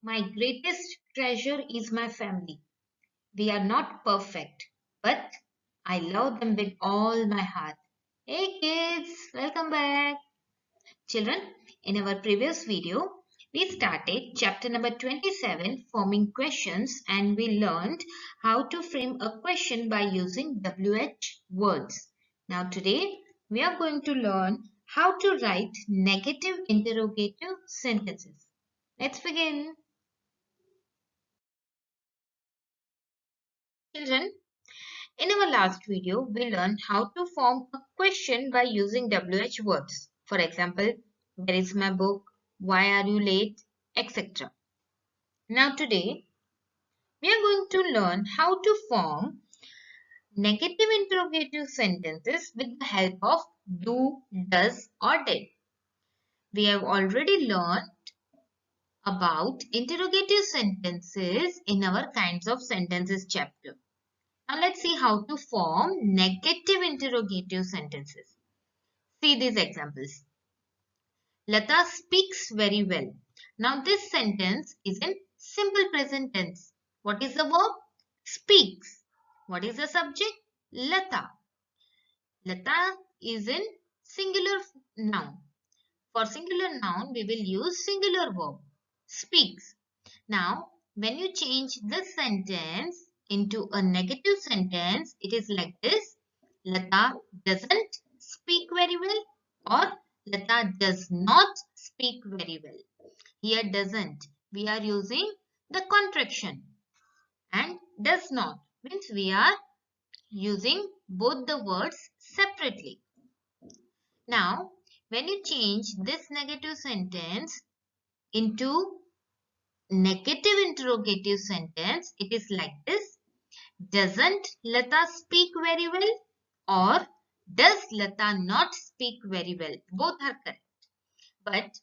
My greatest treasure is my family. We are not perfect, but I love them with all my heart. Hey kids, welcome back. Children, in our previous video, we started chapter number 27, forming questions, and we learned how to frame a question by using WH words. Now today, we are going to learn how to write negative interrogative sentences. Let's begin. Children, in our last video, we learned how to form a question by using WH words. For example, where is my book? Why are you late? Etc. Now today, we are going to learn how to form negative interrogative sentences with the help of do, does or did. We have already learned about interrogative sentences in our kinds of sentences chapter. Now let's see how to form negative interrogative sentences. See these examples. Lata speaks very well. Now this sentence is in simple present tense. What is the verb? Speaks. What is the subject? Lata. Lata is in singular noun. For singular noun, we will use singular verb. Speaks. Now, when you change this sentence into a negative sentence, it is like this. Lata doesn't speak very well or Lata does not speak very well. Here doesn't. We are using the contraction. And does not means we are using both the words separately. Now, when you change this negative sentence into negative interrogative sentence, it is like this. Doesn't Lata speak very well? Or does Lata not speak very well? Both are correct. But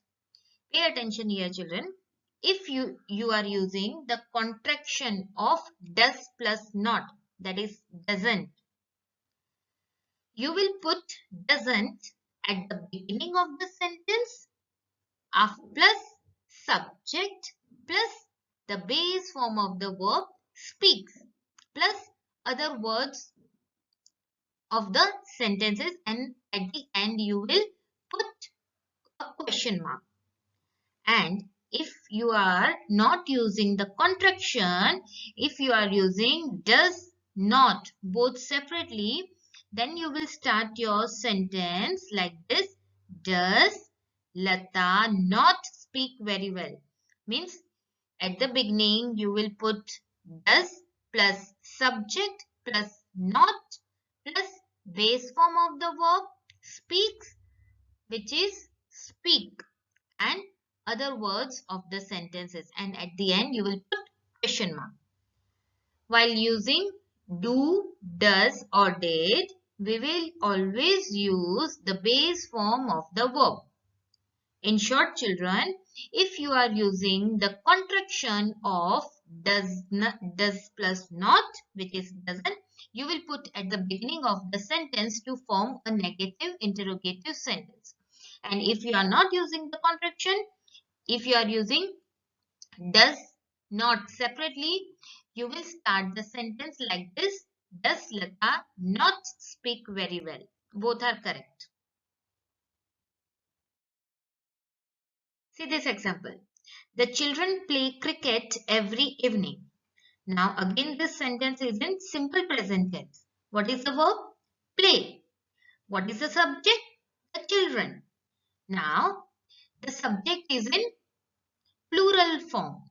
pay attention here children. If you are using the contraction of does plus not, that is doesn't, you will put doesn't at the beginning of the sentence plus subject plus the base form of the verb speaks plus other words of the sentences, and at the end you will put a question mark. And if you are not using the contraction, if you are using does not both separately, then you will start your sentence like this. Does Lata not speak very well? Means at the beginning you will put does plus subject plus not plus base form of the verb speaks, which is speak, and other words of the sentences, and at the end you will put question mark. While using do, does or did, we will always use the base form of the verb. In short children, if you are using the contraction of does plus not, which is doesn't, you will put at the beginning of the sentence to form a negative interrogative sentence. And if you are not using the contraction, if you are using does not separately, you will start the sentence like this. Does Lata not speak very well? Both are correct. See this example. The children play cricket every evening. Now again this sentence is in simple present tense. What is the verb? Play. What is the subject? The children. Now the subject is in plural form.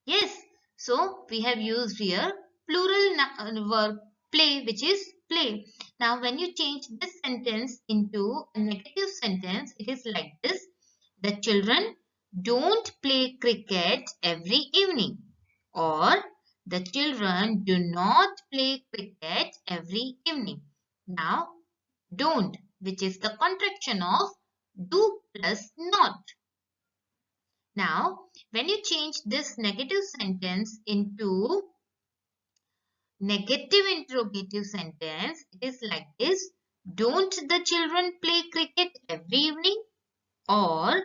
Yes, so we have used here plural verb play, which is play. Now when you change this sentence into a negative sentence, it is like this. The children don't play cricket every evening, or the children do not play cricket every evening. Now don't, which is the contraction of do plus not. Now, when you change this negative sentence into negative interrogative sentence, it is like this. Don't the children play cricket every evening? Or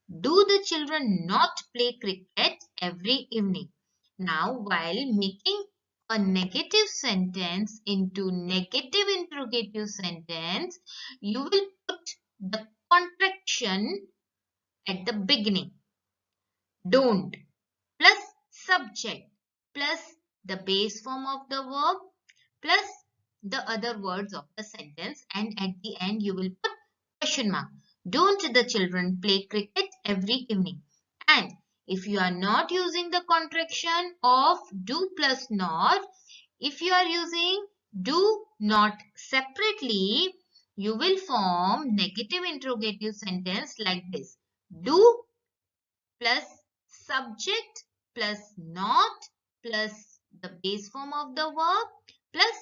do the children not play cricket every evening. Now, while making a negative sentence into negative interrogative sentence, you will put the contraction at the beginning. Don't plus subject plus the base form of the verb plus the other words of the sentence, and at the end you will put question mark. Don't the children play cricket every evening? And if you are not using the contraction of do plus not, if you are using do not separately, you will form negative interrogative sentence like this. Do plus subject plus not plus the base form of the verb plus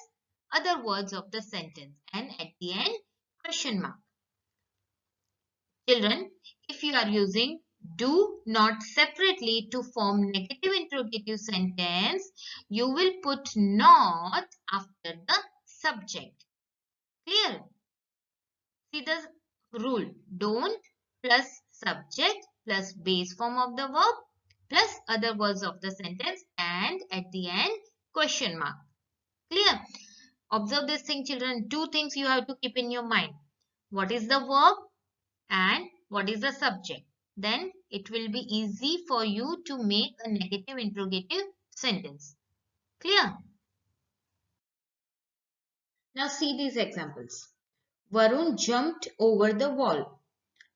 other words of the sentence, and at the end question mark. Children, if you are using do not separately to form negative interrogative sentence, you will put not after the subject. Clear? See the rule. Don't plus subject plus base form of the verb plus other words of the sentence, and at the end question mark. Clear? Observe this thing, children. Two things you have to keep in your mind. What is the verb and what is the subject? Then it will be easy for you to make a negative interrogative sentence. Clear? Now see these examples. Varun jumped over the wall.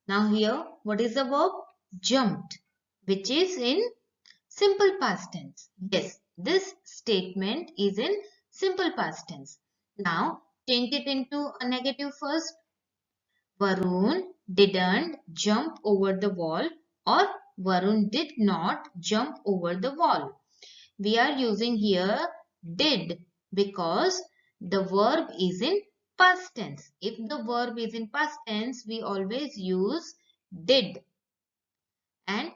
Now here, what is the verb? Jumped, which is in simple past tense. Yes, this statement is in simple past tense. Now, change it into a negative first. Varun didn't jump over the wall, or Varun did not jump over the wall. We are using here did because the verb is in past tense. If the verb is in past tense, we always use did. And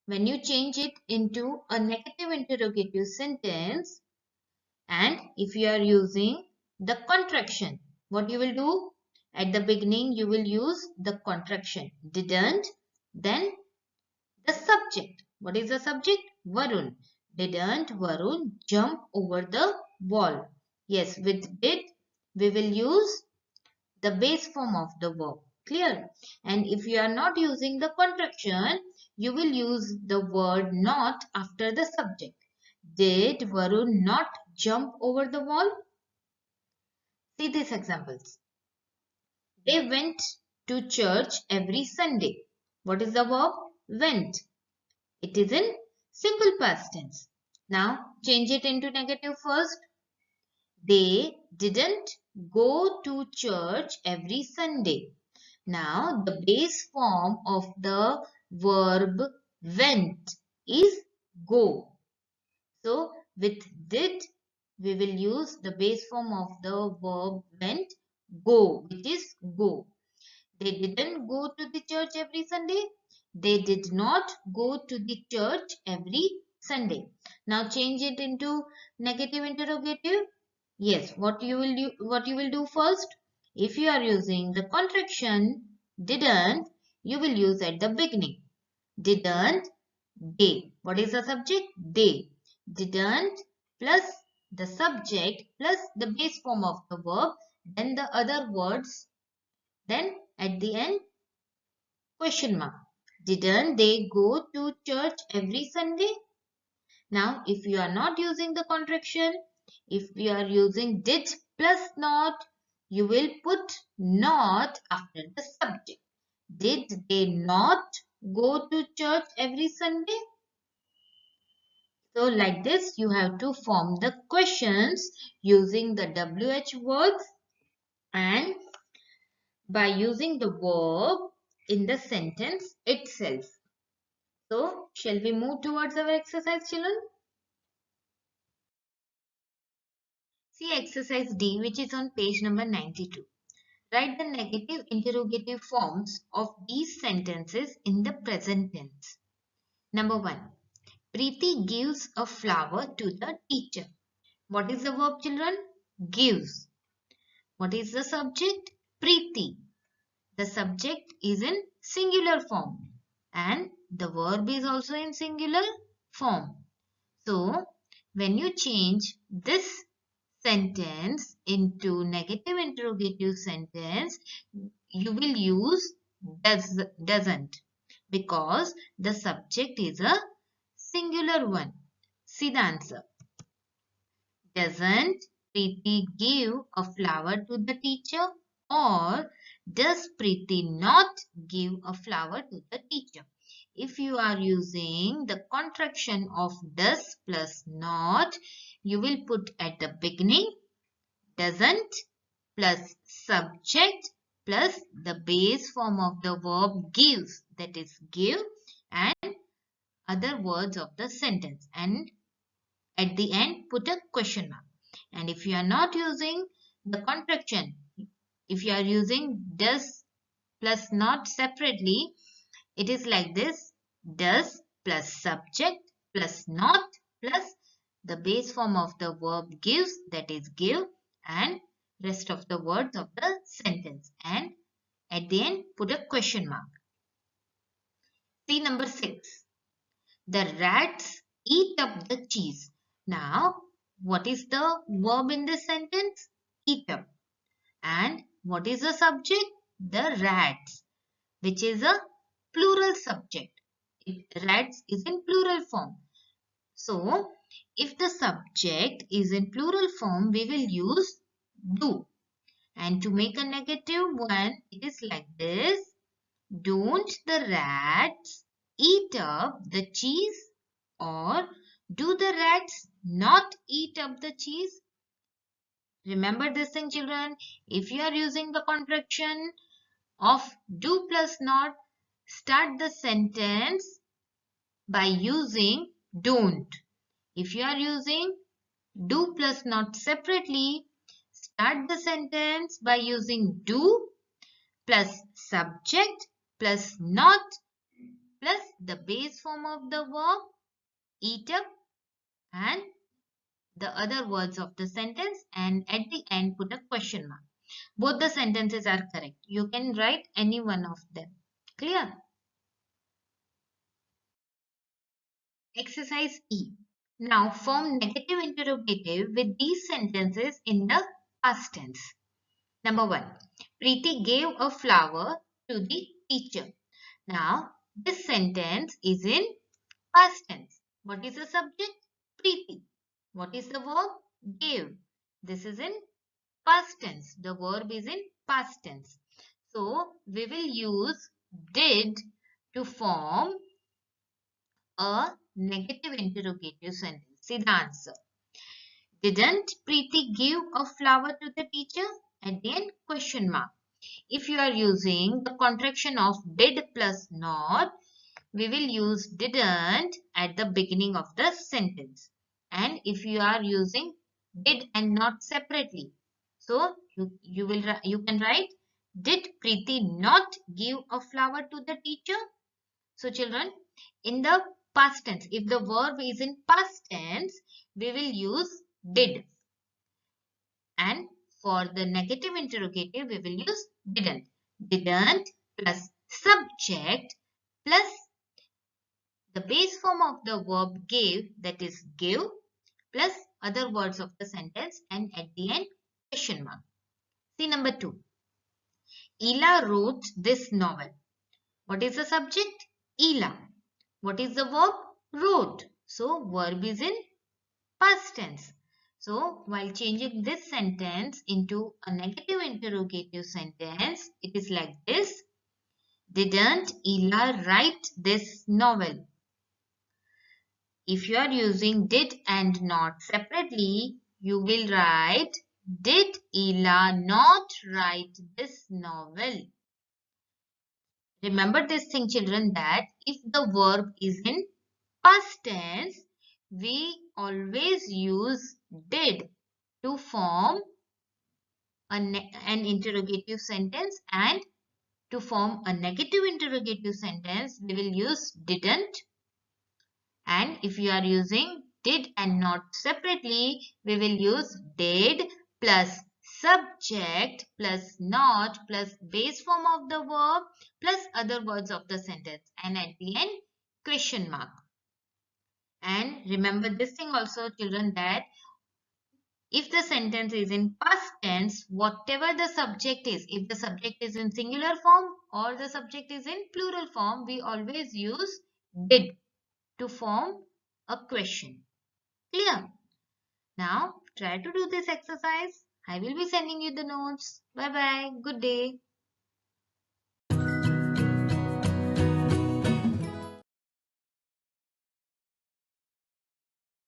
when you change it into a negative interrogative sentence, and if you are using the contraction, what you will do? At the beginning, you will use the contraction. Didn't, then the subject. What is the subject? Varun. Didn't Varun jump over the wall? Yes, with did, we will use the base form of the verb. Clear? And if you are not using the contraction, you will use the word not after the subject. Did Varun not jump over the wall? See these examples. They went to church every Sunday. What is the verb? Went. It is in simple past tense. Now change it into negative first. They didn't go to church every Sunday. Now the base form of the verb went is go. So with did, we will use the base form of the verb went, go, which is go. They didn't go to the church every Sunday. They did not go to the church every Sunday. Now change it into negative interrogative. Yes, what you will do first? If you are using the contraction didn't, you will use at the beginning. Didn't they. What is the subject? They. Didn't plus the subject plus the base form of the verb, then the other words, then at the end question mark. Didn't they go to church every Sunday? Now if you are not using the contraction, if you are using did plus not, you will put not after the subject. Did they not go to church every Sunday? So like this, you have to form the questions using the WH words and by using the verb in the sentence itself. So, shall we move towards our exercise, children? See exercise D, which is on page number 92. Write the negative interrogative forms of these sentences in the present tense. Number 1. Preeti gives a flower to the teacher. What is the verb, children? Gives. What is the subject? Preeti. The subject is in singular form and the verb is also in singular. form. So, when you change this sentence into negative interrogative sentence, you will use doesn't, because the subject is a singular one. See the answer. Doesn't Preeti give a flower to the teacher, or does Preeti not give a flower to the teacher? If you are using the contraction of does plus not, you will put at the beginning doesn't plus subject plus the base form of the verb gives, that is give, and other words of the sentence, and at the end put a question mark. And if you are not using the contraction, if you are using does plus not separately, it is like this: does plus subject plus not plus the base form of the verb gives, that is give, and rest of the words of the sentence, and at the end put a question mark. See number 6. The rats eat up the cheese. Now, what is the verb in this sentence? Eat up. And what is the subject? The rats, which is a plural subject. Rats is in plural form. So, if the subject is in plural form, we will use do. And to make a negative one, it is like this: don't the rats eat up the cheese? Or do the rats not eat up the cheese? Remember this thing, children. If you are using the contraction of do plus not, start the sentence by using don't. If you are using do plus not separately, start the sentence by using do plus subject plus not plus the base form of the verb eat up and the other words of the sentence, and at the end put a question mark. Both the sentences are correct. You can write any one of them. Clear? Exercise E. Now form negative interrogative with these sentences in the past tense. Number 1. Preeti gave a flower to the teacher. Now this sentence is in past tense. What is the subject? Preeti. What is the verb? Gave. This is in past tense. The verb is in past tense. So we will use did to form a negative interrogative sentence. See the answer. Didn't Preeti give a flower to the teacher? At the end, question mark. If you are using the contraction of did plus not, we will use didn't at the beginning of the sentence. And if you are using did and not separately, so you can write, did Preeti not give a flower to the teacher? So children, in the past tense, if the verb is in past tense, we will use did. And for the negative interrogative, we will use didn't. Didn't plus subject plus the base form of the verb gave, that is give, plus other words of the sentence, and at the end question mark. See number 2. Ela wrote this novel. What is the subject? Ela. What is the verb? Wrote. So verb is in past tense. So while changing this sentence into a negative interrogative sentence, it is like this: didn't Ela write this novel? If you are using did and not separately, you will write, did Ela not write this novel? Remember this thing, children, that if the verb is in past tense, we always use did to form an interrogative sentence, and to form a negative interrogative sentence, we will use didn't. And if you are using did and not separately, we will use did plus subject plus not plus base form of the verb plus other words of the sentence, and at the end question mark. And remember this thing also, children, that if the sentence is in past tense, whatever the subject is, if the subject is in singular form or the subject is in plural form, we always use did to form a question. Clear? Now try to do this exercise. I will be sending you the notes. Bye bye. Good day.